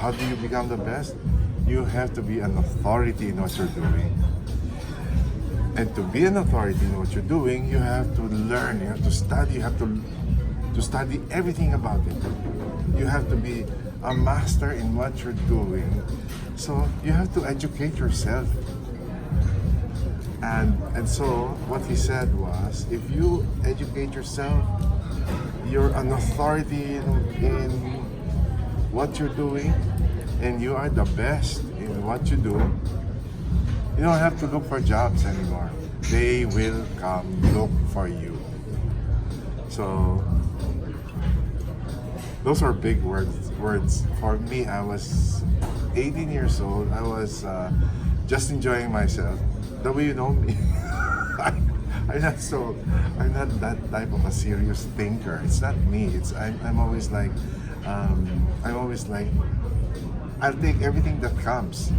how do you become the best? You have to be an authority in what you're doing. And to be an authority in what you're doing, you have to learn, you have to study, you have to study everything about it. You have to be a master in what you're doing. So you have to educate yourself. And so what he said was, if you educate yourself, you're an authority in what you're doing, and you are the best in what you do, you don't have to look for jobs anymore. They will come look for you. So those are big words. For me, I was 18 years old. I was just enjoying myself. The way you know me, I'm not that type of a serious thinker. It's not me. I'm always like, I'll take everything that comes.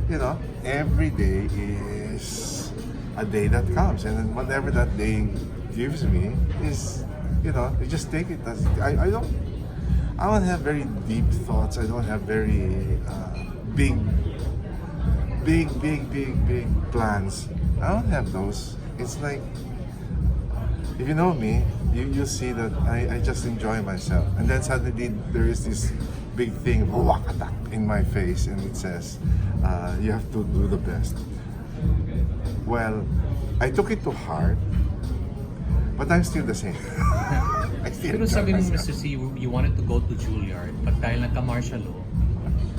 You know, every day is a day that comes, and then whatever that day gives me is, you know, you just take it as I don't have very deep thoughts. I don't have very big plans. I don't have those. It's like, if you know me, you see that I just enjoy myself. And then suddenly there is this big thing in my face, and it says, you have to do the best. Well, I took it to heart, but I'm still the same. I still Pero sabi mo, enjoy Mr. myself. C, you wanted to go to Juilliard, but dahil nagka-martial law,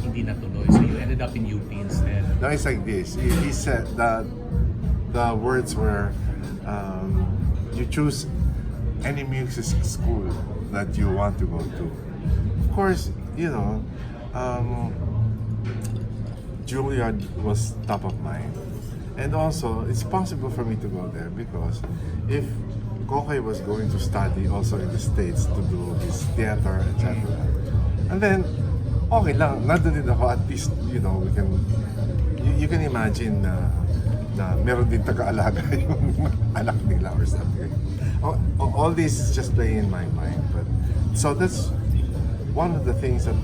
hindi natuloy. So you ended up in UP instead. No, it's like this. He said that the words were, you choose any music school that you want to go to. Of course, you know, Juilliard was top of mind. And also, it's possible for me to go there because if Kokay was going to study also in the States to do his theater, etc. And then, okay lang, nandun din ako, at least, you know, you can imagine na meron din taga-alaga yung anak nila or something. All this is just playing in my mind. But so that's one of the things that,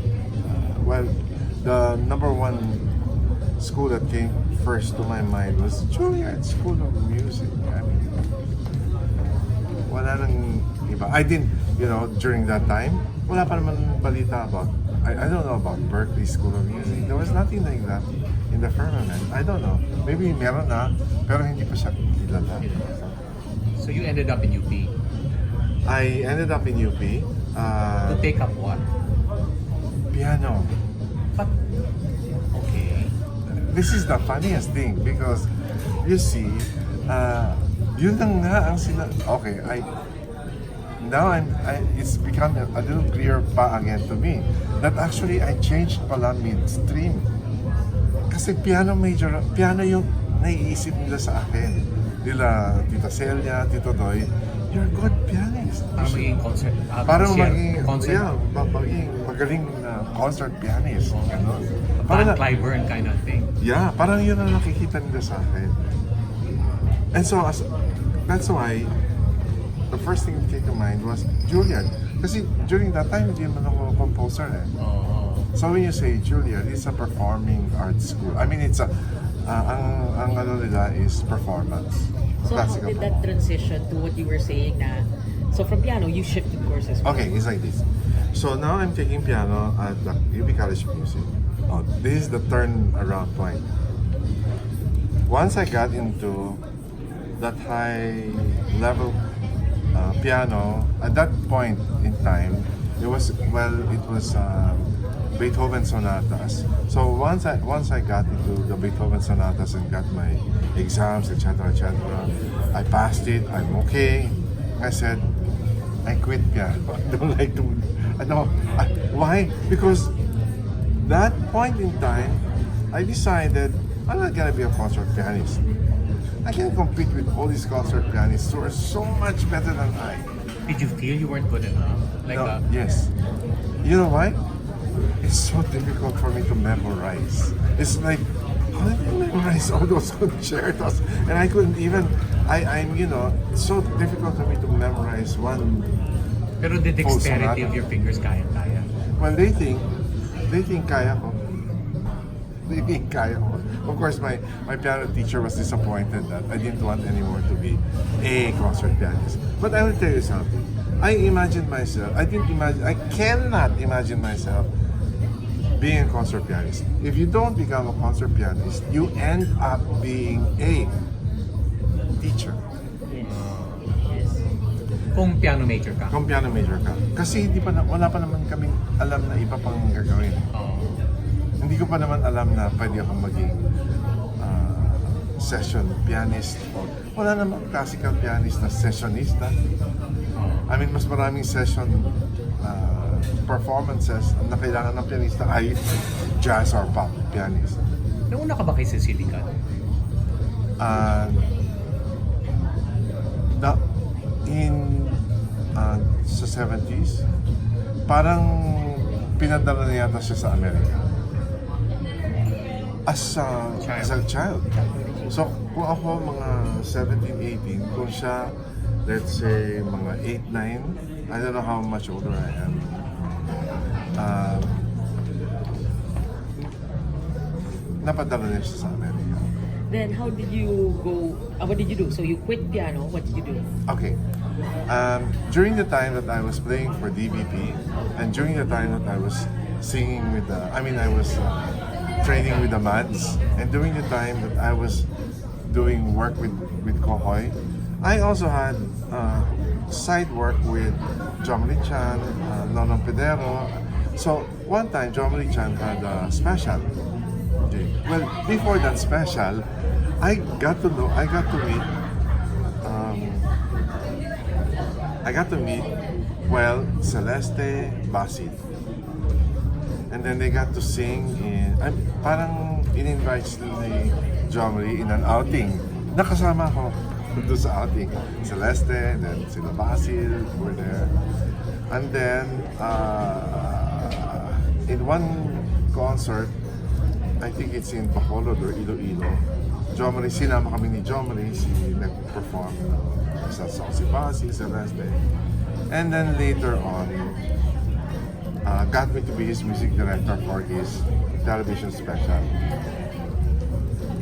the number one school that came first to my mind was Juilliard School of Music. I mean, wala nang iba. I didn't, you know, during that time, wala pa naman balita about, I don't know about Berkeley School of Music. There was nothing like that in the firmament. I don't know. Maybe meron na, pero hindi pa siya kilala. So you ended up in UP. I ended up in UP. To take up what? Piano. But, okay. This is the funniest thing because, you see, yun lang nga ang okay, it's become a little clear pa again to me that actually I changed pala midstream. Kasi piano yung naiisip nila sa akin. Nila, Tita Celia, Tito Doy, you're a good pianist. Para maging concert. Parang maging magaling na concert pianist. Ganon. Van Cliburn kind of thing. Yeah, parang yun ang nakikita nila sa akin. And so, that's why the first thing that came to mind was Juilliard. Kasi during that time, hindi naman ako composer eh. So when you say Juilliard, it's a performing arts school. I mean, it's a, ang ano nila is performance. So how did that transition to what you were saying na, so from piano, you shifted courses? Okay, it's like this. So now I'm taking piano at the UP College of Music. Oh, this is the turn around point. Once I got into that high level piano, at that point in time, it was Beethoven sonatas. So once I got into the Beethoven sonatas and got my exams, etc., I passed it. I'm okay. I said, I quit piano. I don't like to. Why? Because that point in time, I decided I'm not gonna be a concert pianist. I can't compete with all these concert pianists who are so much better than I. Did you feel you weren't good enough? Like No, yes. You know why? It's so difficult for me to memorize. It's like, how did I memorize all those concertos? And I couldn't even, I'm, you know, it's so difficult for me to memorize one. Pero the Full dexterity sonata. of your fingers, kaya-kaya. Well, they think they think kaya ko. They think kaya ko. Of course, my piano teacher was disappointed that I didn't want anymore to be a concert pianist. But I will tell you something. I cannot imagine myself being a concert pianist. If you don't become a concert pianist, you end up being a teacher. Yes. Kung piano major ka. Kung piano major ka. Kasi wala pa naman kaming alam na iba pang gagawin. Oo. Hindi ko pa naman alam na pwede akong maging session pianist. Wala naman classical pianist na sessionista. I mean, mas maraming session performances na kailangan ng pianista ay jazz or pop pianist. Nauna ka ba kay Cecilia Cat? Sa 70s, parang pinadala na yata siya sa Amerika. As a child. So, kung ako mga 17, 18, kung siya, let's say, mga 8, 9, I don't know how much older I am. Napadala niya siya sa Amerika. Then how did you go? What did you do? So you quit piano. What did you do? Okay. During the time that I was playing for DBP, and during the time that I was singing with I was training with the Mads, and during the time that I was doing work with Kohoy, I also had side work with Jomli Chan, Nonong Pedero. So one time, Jomli Chan had a special. Okay. Well, before that special, I got to meet Celeste, Basit. And then they got to sing parang in-invite sila ni Jomri in an outing. Nakasama ko doon sa outing. Celeste, then sila Basil were there. And then, in one concert, I think it's in Bacolod or Iloilo, sinama kami ni Jomri, nag-perform sa song si Basil, Celeste. And then later on, got me to be his music director for his television special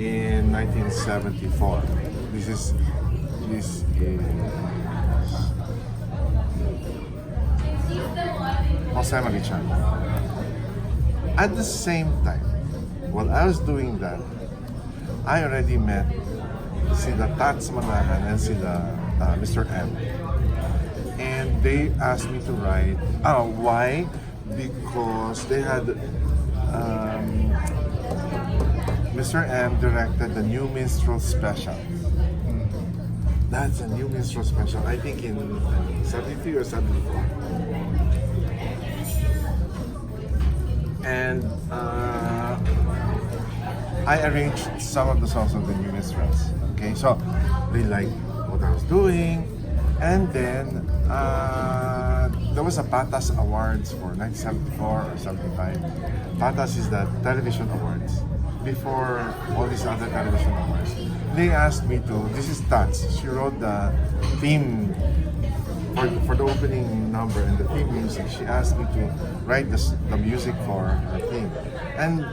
in 1974. This is Jose Marichan. At the same time, while I was doing that, I already met sila Tats Manahan and sila Mr. M. And they asked me to write. Why? Because they had Mr. M directed the new minstrel special. That's a new minstrel special. I think in 73 or 74. And I arranged some of the songs of the new minstrels. Okay, so they liked what I was doing, and then there was a Patas Awards for 1974 or 75. Patas is the television awards. Before all these other television awards, they asked me to. This is Tats. She wrote the theme for the opening number and the theme music. She asked me to write the music for her theme, and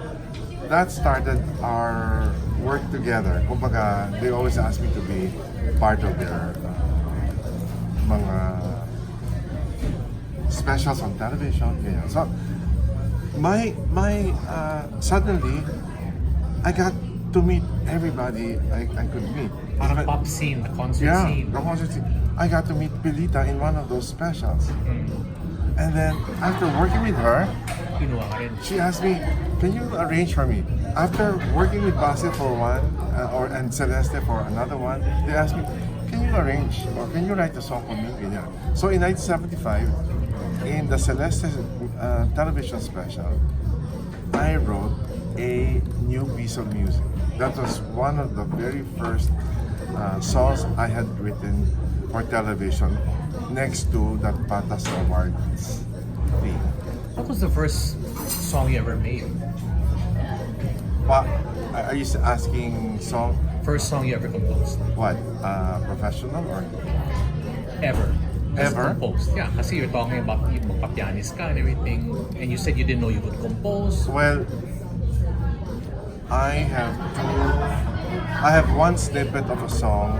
that started our work together. Kumbaga, they always ask me to be part of their mga specials on television. Ganyan. So, suddenly, I got to meet everybody I could meet. Parang pop scene, the concert scene. The concert scene. I got to meet Pilita in one of those specials. And then, after working with her, Kinuha ka rin. she asked me, can you arrange for me? After working with Basil for one, and Celeste for another one, they asked me, can you arrange or can you write a song for me? Ganyan. So in 1975, in the Celeste television special, I wrote a new piece of music. That was one of the very first songs I had written for television next to that Patas Awards theme. What was the first song you ever made? What? Are you asking First song you ever composed? what? Professional or? Ever. Just Ever? composed. Yeah, kasi you're talking about yung magpa-pianist ka and everything. And you said you didn't know you could compose. Well, I have one snippet of a song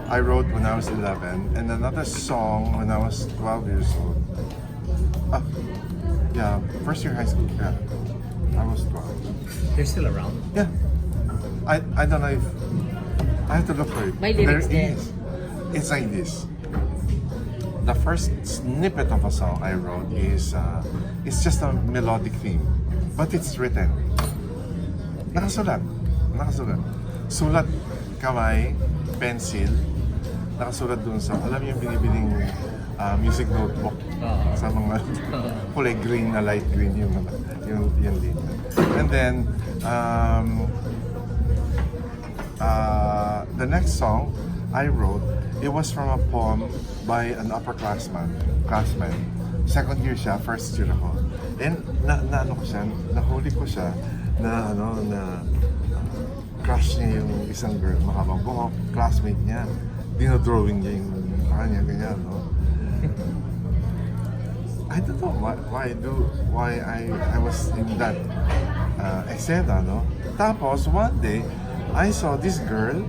I wrote when I was 11 and another song when I was 12 years old. Yeah, first year high school. Yeah, I was 12. They're still around. Yeah, I don't know if I have to look for it. May lyrics There din. is. It's like this. The first snippet of a song I wrote is it's just a melodic theme, but it's written. Nakasulat. Sulat, kamay, pencil. Nakasulat dun sa, alam yung binibiling music notebook sa mga kulay green na light green yung linya. And then, the next song I wrote, it was from a poem by an classman. Second year siya, first year ako. And nahuli ko siya na crush niya yung isang girl, mahabang buhok, classmate niya. Dinodrawing niya yung kanya, ganyan, no? I don't know why I was in that eksena, no? Tapos, one day, I saw this girl,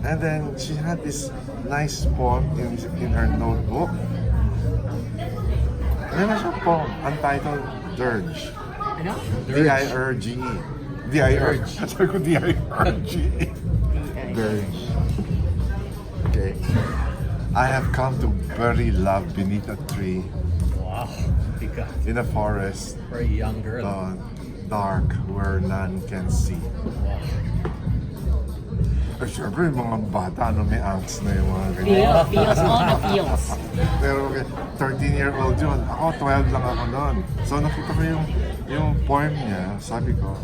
and then she had this nice poem in her notebook. Meron siya poem, untitled Dirge. Ano? D-I-R-G-E. D-I-R-G. Sabi ko D-I-R-G-E. Dirge. Okay. I have come to bury love beneath a tree, Wow. Bigat. in a forest, For a young girl. dark where none can see. Wow. Siyempre, yung mga bata, may angst na yung mga ganyan. Feels, all the feels. Pero 13-year-old yun. Ako, 12 lang ako noon. So nakita ko yung poem niya, sabi ko,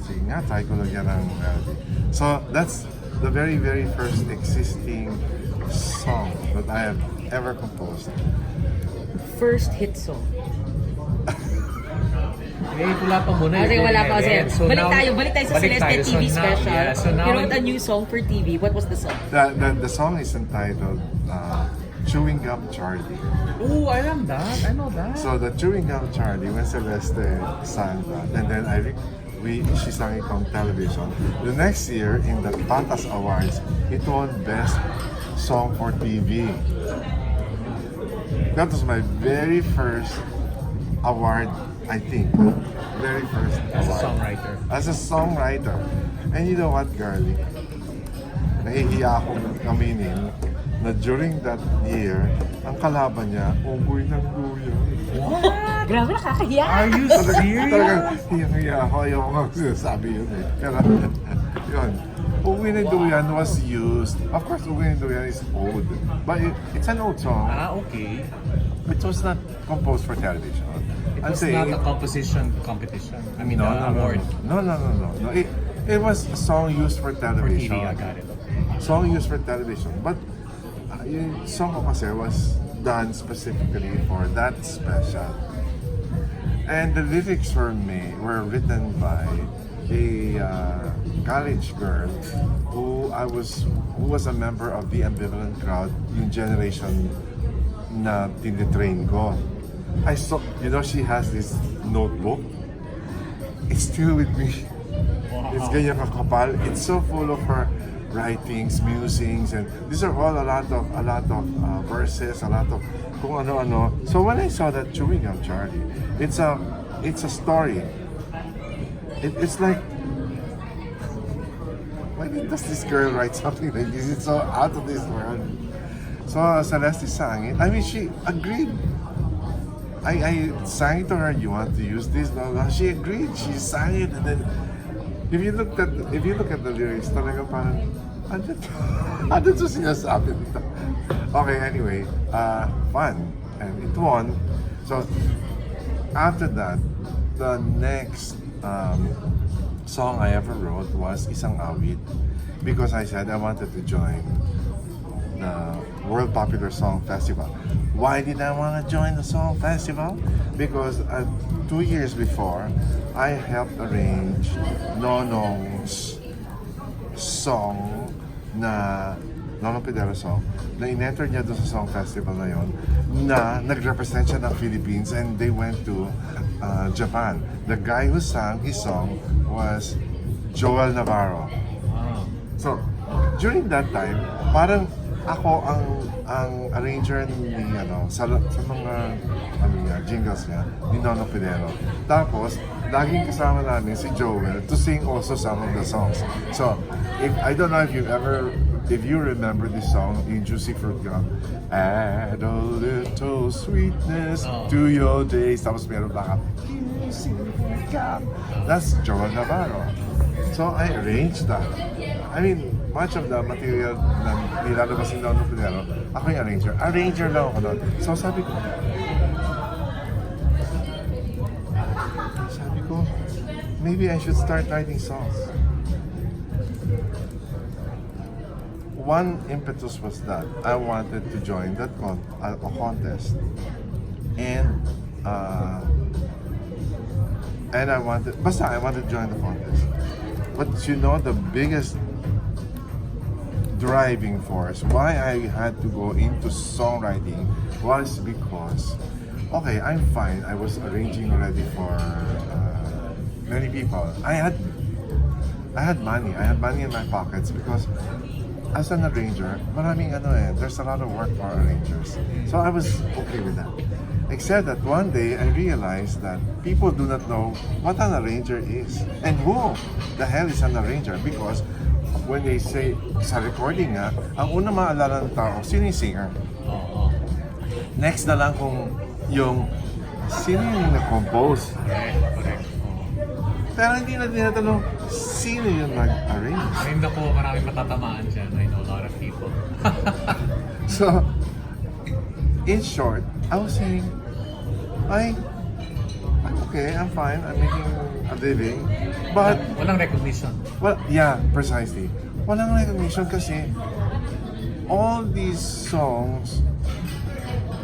sige nga, try ko lagyan ng melody. So that's the very, very first existing song that I have ever composed. First hit song. Eh, wala pa muna. Kasi wala pa kasi. So Balik now- tayo sa balik Celeste tayo. TV So now- special. yeah, so now You wrote a new song for TV. What was the song? The song is entitled Chewing Gum Charlie. Oh, I am that. I know that. So the Chewing Gum Charlie, when Celeste sang that, and then she sang it on television. The next year, in the Patas Awards, it won Best Song for TV. That was my very first award, I think. Very first As a award. songwriter. As a songwriter. And you know what, girlie? Nahihiya akong aminin na during that year, ang kalaban niya, unggoy ng luya. Grabe, nakakahiya. Are you Talagang serious? hiyang-hiya ako. Ayoko nga sinasabi yun eh. Pero, yun. Unggoy ng duyan was used. Of course, unggoy ng duyan is old. But it's an old song. Ah, okay. It was not composed for television. It was not a composition competition. I mean, award. No. It was a song used for For television. TV, I got it. Okay. Song used for television. But yung song ko kasi was done specifically for that special. And the lyrics were written by a college girl who was a member of the ambivalent crowd, yung generation na tinitrain ko. I saw, she has this notebook. It's still with me. Wow. It's ganyan kakapal. It's so full of her writings, musings, and these are all a lot of verses, a lot of kung ano-ano. So when I saw that Chewing Gum Charlie, it's a story. It's like, why does this girl write something like this? It's so out of this world. So Celeste sang it. I mean, she agreed. I sang it to her. You want to use this? Blah, blah. She agreed. She sang it, and then if you look at the lyrics, talagang parang ano to sinasabi nito? Okay, anyway, fun, and it won. So after that, the next song I ever wrote was Isang Awit, because I said I wanted to join the World Popular Song Festival. Why did I want to join the song festival? Because 2 years before, I helped arrange Nonong's song na Nono Pidero song, na in-enter niya doon sa song festival na yon, na nag-represent siya ng Philippines and they went to Japan. The guy who sang his song was Joel Navarro. Wow. So, during that time, parang ako ang arranger ni sa mga jingles niya ni Nono Pidero. Tapos laging kasama namin si Joel to sing also some of the songs. So, I don't know if you remember this song in Juicy Fruit Gum. Add a little sweetness to your days. Tapos meron baka Juicy Fruit Gum. That's Joel Navarro. So I arranged that. I mean, much of the material na nilalabas ni Nono Pidero, ako yung arranger. Arranger lang ako doon. So sabi ko, maybe I should start writing songs. One impetus was that I wanted to join that a contest, and I wanted to join the contest. But you know, the biggest driving force why I had to go into songwriting was because, okay, I'm fine. I was arranging already for many people. I had money. I had money in my pockets because as an arranger, there's a lot of work for arrangers. So I was okay with that. Except that one day I realized that people do not know what an arranger is and who the hell is an arranger, because when they say sa recording nga, ang una maalala ng tao, sino yung singer? Next na lang kung yung sino yung nag-compose. Correct. Pero hindi na tinatanong sino yung nag-arrange. Ay, naku, maraming matatamaan dyan. I know a lot of people. So, in short, I was saying, I'm okay, I'm fine, I'm making a living, but... Walang recognition. Well, yeah, precisely. Walang recognition kasi all these songs,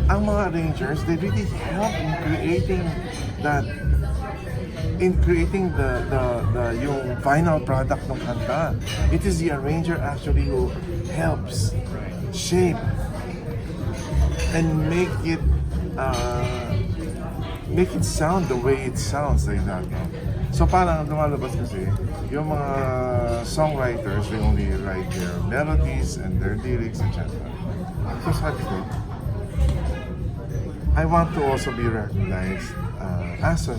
ang mga arrangers, they really help in creating the yung final product ng kanta. It is the arranger actually who helps shape and make it sound the way it sounds, like that. No? So parang lumalabas kasi yung mga songwriters, they only write their melodies and their lyrics, etc. So sabi ko, I want to also be recognized as a,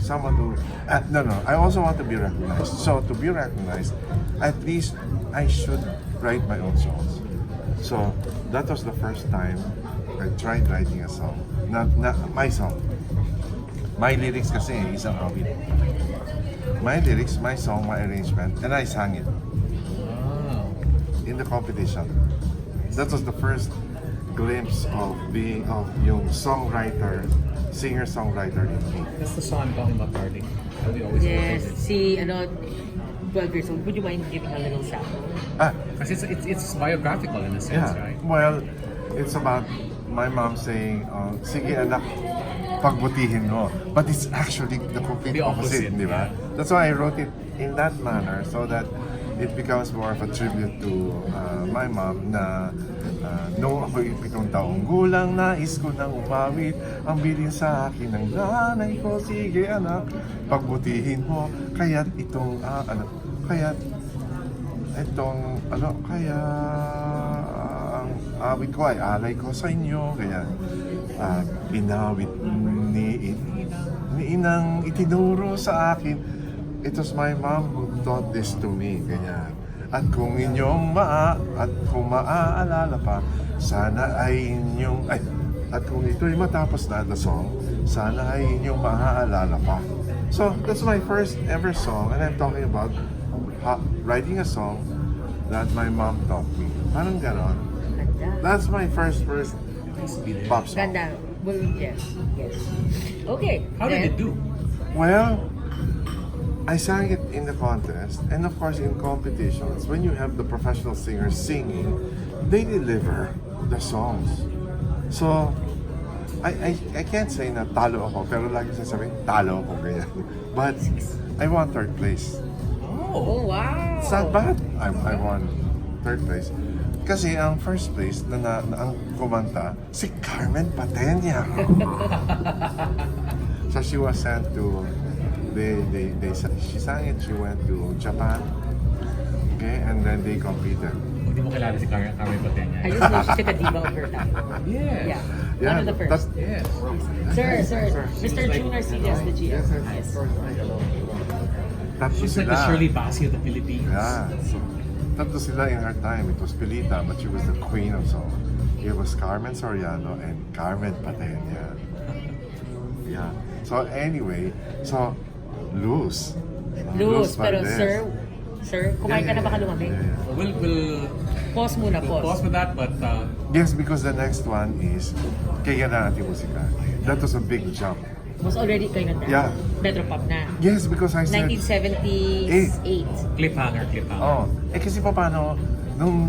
someone who, I also want to be recognized. So to be recognized, at least I should write my own songs. So that was the first time I tried writing a song. Not my song. My lyrics kasi isang awit. My lyrics, my song, my arrangement, and I sang it in the competition. That was the first glimpse of yung songwriter, singer-songwriter in me. That's the song I'm talking about, darling. We always Yes, say it. 12 years old. Would you mind giving a little sample? Kasi it's biographical in a sense, right? Well, it's about my mom saying, sige anak, pagbutihin mo. But it's actually the complete opposite, di ba? That's why I wrote it in that manner, so that it becomes more of a tribute to my mom na noong ako'y 7 taong gulang, nais ko nang umawit ang bilin sa akin ng nanay ko. Sige anak, pagbutihin mo. Kaya't itong, kaya ang awit ko ay alay ko sa inyo. Kaya, inawit ni inang itinuro sa akin. It was my mom who taught this to me. Kaya, at kung maaalala pa, sana ay inyong, at kung ito'y matapos na the song, sana ay inyong maaalala pa. So, that's my first ever song, and I'm talking about writing a song that my mom taught me. Parang ganon. That's my first pop song. Ganda. Well, yes. Okay. How did it do? Well, I sang it in the contest, and of course in competitions, when you have the professional singers singing, they deliver the songs. So, I can't say na talo ako, pero lagi sasabihin, talo ako, ganyan. But, I won 3rd place. Oh, wow. It's not bad. I won 3rd place. Kasi ang first place ang kumanta, si Carmen Patenya. So she was sent to, she sang it, she went to Japan. Okay, and then they competed. Hindi mo kilala si Carmen Patenya. I just know she's like a diva of her time. Yes. Yeah. One of the first. Yes. Sir. Mr. June Arcillas, the GM. Nice. Tatlo She's like sila. the Shirley Bassey of the Philippines. Yeah. So, tatlo sila in her time. It was Pilita, but she was the queen of song. It was Carmen Soriano and Carmen Patenya. Yeah. So anyway, so Luz. Luz, pero Valdez. sir, kumain ka na baka lumamig? We'll Pause muna, pause pause. with that, but Yes, because the next one is Kaya na natin musika. That was a big jump. Was already kayo na? Yeah. Metropop na. Yes, because I said... 1978. cliffhanger. Oh, kasi paano, nung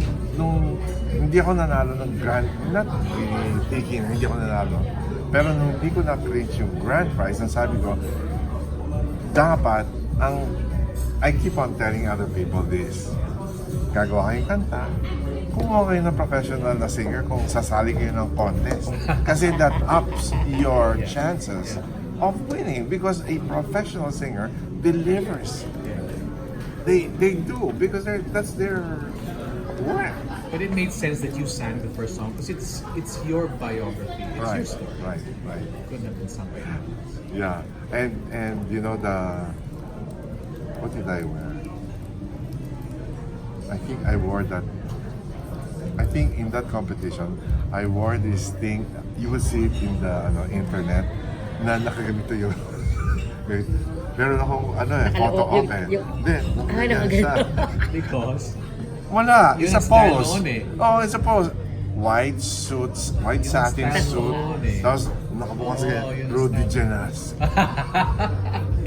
hindi ako nanalo ng grand, not really taking, hindi ako nanalo. Pero nung hindi ko na-clinch yung grand prize, ang sabi ko, dapat, I keep on telling other people this. Gagawa kayong kanta. Kung okay na professional na singer, kung sasali kayo ng contest. Kasi that ups your chances of winning because a professional singer delivers. They do because that's their work. But it made sense that you sang the first song because it's your biography. It's your story. Right. Couldn't have been sung by anyone else. Yeah, and you know what did I wear? I think I wore that. I think in that competition, I wore this thing. You will see it in the internet na nakaganito yung. Meron akong photo open. Hindi, nakaganyan siya. Because Wala, Yun it's a ang style pose. noon eh. Oh, it's a pose. White suits, white Yun ang satin style suit. noon eh. Tapos nakabukas Oo, kaya yun ang Rudy style. Genas.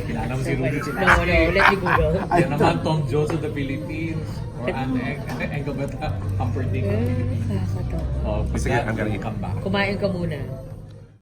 kilala mo si Rudy No, let me Google. Yan naman Tom Jones of the Philippines. Or Engel Humperdinck of the Philippines. Nakakatawa. Oh, with Sige, that, ang galing. we'll come back. Kumain ka muna.